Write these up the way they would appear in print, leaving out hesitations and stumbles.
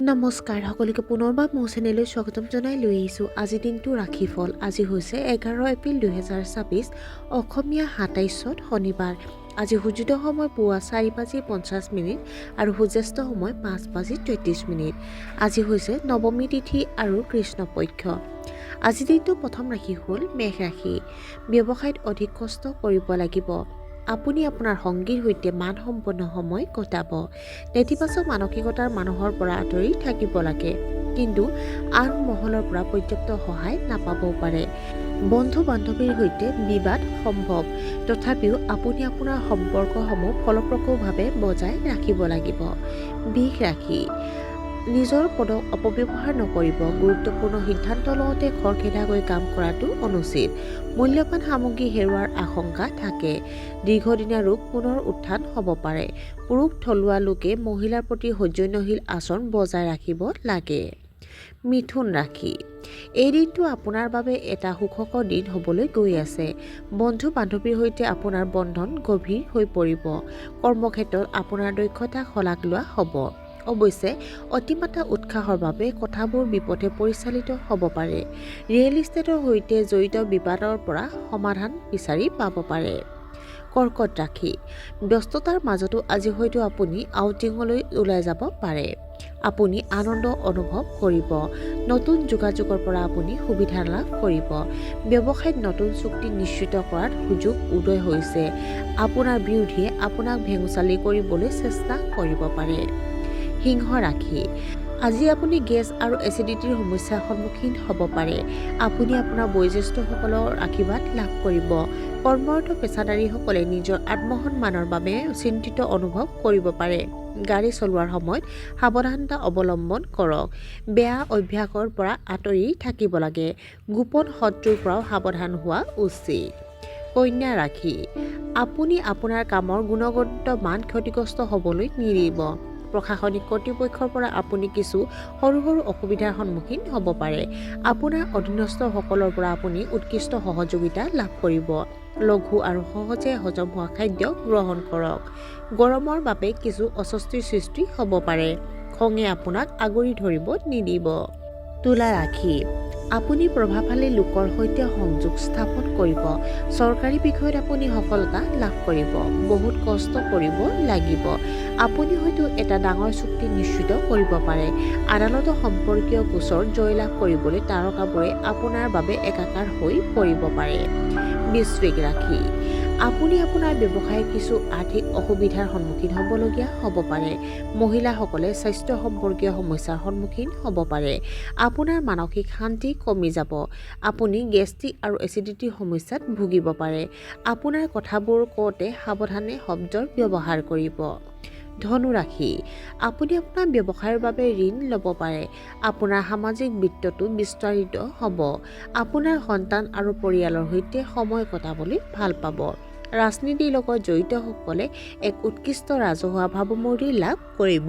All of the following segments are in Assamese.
নমস্কাৰ সকলোকে পুনৰবাৰ মোৰ চেনেললৈ স্বাগতম জনাই লৈ আহিছোঁ। আজি দিনটো ৰাশিফল। আজি হৈছে 11 এপ্ৰিল 2026 অসমীয়া 27 শনিবাৰ। আজি সূৰ্যোদয় সময় পুৱা 4:50 আৰু সূৰ্যাস্ত সময় 5:33। আজি হৈছে নৱমী তিথি আৰু কৃষ্ণপক্ষ। আজি দিনটো প্ৰথম ৰাশি হ'ল মেষ ৰাশি। ব্যৱসায়ত অধিক কষ্ট কৰিব লাগিব। আপুনি আপোনাৰ সংগীৰ সৈতে মানসম্পন্ন সময় কটাব। নেতিবাচক মানসিকতাৰ মানুহৰ পৰা আঁতৰি থাকিব লাগে, কিন্তু আন মহলৰ পৰা পৰ্যাপ্ত সহায় নাপাবও পাৰে। বন্ধু বান্ধৱীৰ সৈতে বিবাদ সম্ভৱ, তথাপিও আপুনি আপোনাৰ সম্পৰ্কসমূহ ফলপ্ৰসূভাৱে বজাই ৰাখিব লাগিব। বৃষ ৰাশি। নিজৰ পদক অপব্যৱহাৰ নকৰিব। গুৰুত্বপূৰ্ণ সিদ্ধান্ত লওঁতে খৰখেদাকৈ কাম কৰাটো অনুচিত। মূল্যৱান সামগ্ৰী হেৰুৱাৰ আশংকা থাকে। দীৰ্ঘদিনীয়া ৰোগ পুনৰ উত্থান হ'ব পাৰে। পুৰুষ থলুৱা লোকে মহিলাৰ প্ৰতি সৌজন্যশীল আচৰণ বজাই ৰাখিব লাগে। মিথুন ৰাশি। এই দিনটো আপোনাৰ বাবে এটা সুখকৰ দিন হ'বলৈ গৈ আছে। বন্ধু বান্ধৱীৰ সৈতে আপোনাৰ বন্ধন গভীৰ হৈ পৰিব। কৰ্মক্ষেত্ৰত আপোনাৰ দক্ষতাক শলাগ লোৱা হ'ব। অৱশ্যে অতিমাত্ৰা উৎসাহৰ বাবে কথাবোৰ বিপথে পৰিচালিত হ'ব পাৰে। ৰিয়েল ইষ্টেটৰ সৈতে জড়িত বিবাদৰ পৰা সমাধান বিচাৰি পাব পাৰে। কৰ্কট ৰাশি। ব্যস্ততাৰ মাজতো আজি হয়তো আপুনি আউটিঙলৈ ওলাই যাব পাৰে। আপুনি আনন্দ অনুভৱ কৰিব। নতুন যোগাযোগৰ পৰা আপুনি সুবিধা লাভ কৰিব। ব্যৱসায়ত নতুন চুক্তি নিশ্চিত কৰাৰ সুযোগ উদয় হৈছে। আপোনাৰ বিৰোধীয়ে আপোনাক ভেঙুচালি কৰিবলৈ চেষ্টা কৰিব পাৰে। সিংহ ৰাশি। আজি আপুনি গেছ আৰু এচিডিটিৰ সমস্যাৰ সন্মুখীন হ'ব পাৰে। আপুনি আপোনাৰ বয়োজ্যেষ্ঠসকলৰ আশীৰ্বাদ লাভ কৰিব। কৰ্মৰত পেছাদাৰীসকলে নিজৰ আত্মসন্মানৰ বাবে চিন্তিত অনুভৱ কৰিব পাৰে। গাড়ী চলোৱাৰ সময়ত সাৱধানতা অৱলম্বন কৰক। বেয়া অভ্যাসৰ পৰা আঁতৰি থাকিব লাগে। গোপন শত্ৰুৰ পৰাও সাৱধান হোৱা উচিত। কন্যা ৰাশি। আপুনি আপোনাৰ কামৰ গুণগত মান ক্ষতিগ্ৰস্ত হ'বলৈ নিদিব। প্ৰশাসনিক কৰ্তৃপক্ষৰ পৰা আপুনি কিছু সৰু সৰু অসুবিধাৰ সন্মুখীন হ'ব পাৰে। আপোনাৰ অধীনস্থসকলৰ পৰা আপুনি উৎকৃষ্ট সহযোগিতা লাভ কৰিব। লঘু আৰু সহজে হজম হোৱা খাদ্য গ্ৰহণ কৰক। গৰমৰ বাবে কিছু অস্বস্তিৰ সৃষ্টি হ'ব পাৰে। খঙে আপোনাক আগুৰি ধৰিব নিদিব। তুলা ৰাশি। আপুনি প্ৰভাৱশালী লোকৰ সৈতে সংযোগ স্থাপন কৰিব। চৰকাৰী বিষয়ত আপুনি সফলতা লাভ কৰিব। বহুত কষ্ট কৰিব লাগিব। আপুনি হয়তো এটা ডাঙৰ চুক্তি নিশ্চিত কৰিব পাৰে। আদালত সম্পৰ্কীয় গোচৰ জয়লাভ কৰিবলৈ তাৰকাবোৰে আপোনাৰ বাবে একাকাৰ হৈ পৰিব পাৰে। বৃশ্চিক ৰাশি। আপুনি আপোনাৰ ব্যৱসায়ত কিছু আৰ্থিক অসুবিধাৰ সন্মুখীন হ'বলগীয়া হ'ব পাৰে। মহিলাসকলে স্বাস্থ্য সম্পৰ্কীয় সমস্যাৰ সন্মুখীন হ'ব পাৰে। আপোনাৰ মানসিক শান্তি কমি যাব। আপুনি গেষ্ট্ৰিক আৰু এচিডিটিৰ সমস্যাত ভুগিব পাৰে। আপোনাৰ কথাবোৰ কওঁতে সাৱধানে শব্দৰ ব্যৱহাৰ কৰিব। ধনু ৰাশি। আপুনি আপোনাৰ ব্যৱসায়ৰ বাবে ঋণ ল'ব পাৰে। আপোনাৰ সামাজিক বৃত্তটো বিস্তাৰিত হ'ব। আপোনাৰ সন্তান আৰু পৰিয়ালৰ সৈতে সময় কটাবলৈ ভাল পাব। ৰাজনীতিৰ লগত জড়িতসকলে এক উৎকৃষ্ট ৰাজহুৱা ভাৱমূৰ্তি লাভ কৰিব।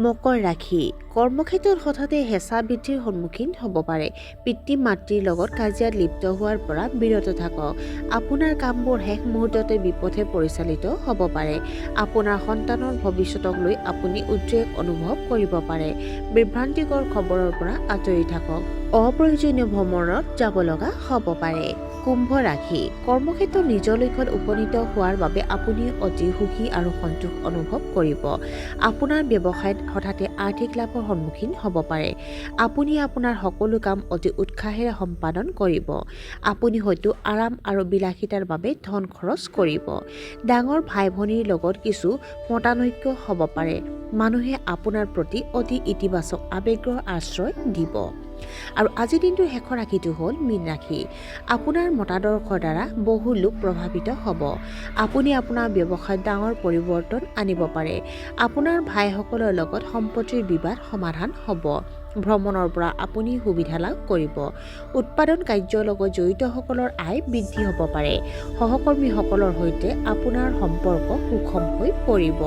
মকৰ ৰাশি। কৰ্মক্ষেত্ৰত হঠাতে হেঁচা বৃদ্ধিৰ সন্মুখীন হ'ব পাৰে। পিতৃ মাতৃৰ লগত কাজিয়াত লিপ্ত হোৱাৰ পৰা বিৰত থাকক। আপোনাৰ কামবোৰ শেষ মুহূৰ্ততে বিপথে পৰিচালিত হ'ব পাৰে। আপোনাৰ সন্তানৰ ভৱিষ্যতক লৈ আপুনি উদ্বেগ অনুভৱ কৰিব পাৰে। বিভ্ৰান্তিকৰ খবৰৰ পৰা আঁতৰি থাকক। অপ্ৰয়োজনীয় ভ্ৰমণত যাব লগা হ'ব পাৰে। কুম্ভ ৰাশি। কৰ্মক্ষেত্ৰত নিজৰ লক্ষ্যত উপনীত হোৱাৰ বাবে আপুনি অতি সুখী আৰু সন্তোষ অনুভৱ কৰিব। আপোনাৰ ব্যৱসায়ত হঠাতে আৰ্থিক লাভৰ সন্মুখীন হ'ব পাৰে। আপুনি আপোনাৰ সকলো কাম অতি উৎসাহেৰে সম্পাদন কৰিব। আপুনি হয়তো আৰাম আৰু বিলাসিতাৰ বাবে ধন খৰচ কৰিব। ডাঙৰ ভাই ভনীৰ লগত কিছু মতানৈক্য হ'ব পাৰে। মানুহে আপোনাৰ প্ৰতি অতি ইতিবাচক আৱেগৰ আশ্ৰয় দিব। আৰু আজিৰ দিনটোৰ শেষৰ ৰাশিটো হ'ল মীন ৰাশি। আপোনাৰ মতাদৰ্শৰ দ্বাৰা বহু লোক প্ৰভাৱিত হ'ব। আপুনি আপোনাৰ ব্যৱসায়ত ডাঙৰ পৰিৱৰ্তন আনিব পাৰে। আপোনাৰ ভাইসকলৰ লগত সম্পত্তিৰ বিবাদ সমাধান হ'ব। ভ্ৰমণৰ পৰা আপুনি সুবিধা লাভ কৰিব। উৎপাদন কাৰ্যৰ লগত জড়িতসকলৰ আয় বৃদ্ধি হ'ব পাৰে। সহকৰ্মীসকলৰ সৈতে আপোনাৰ সম্পৰ্ক সুষম হৈ পৰিব।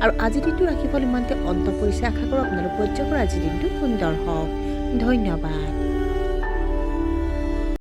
আৰু আজিৰ দিনটো ৰাশিফল ইমানতে অন্ত পৰিছে। আশা কৰোঁ আপোনালোক পৰ্যায়ৰ আজিৰ দিনটো সুন্দৰ হওক। ধন্যবাদ।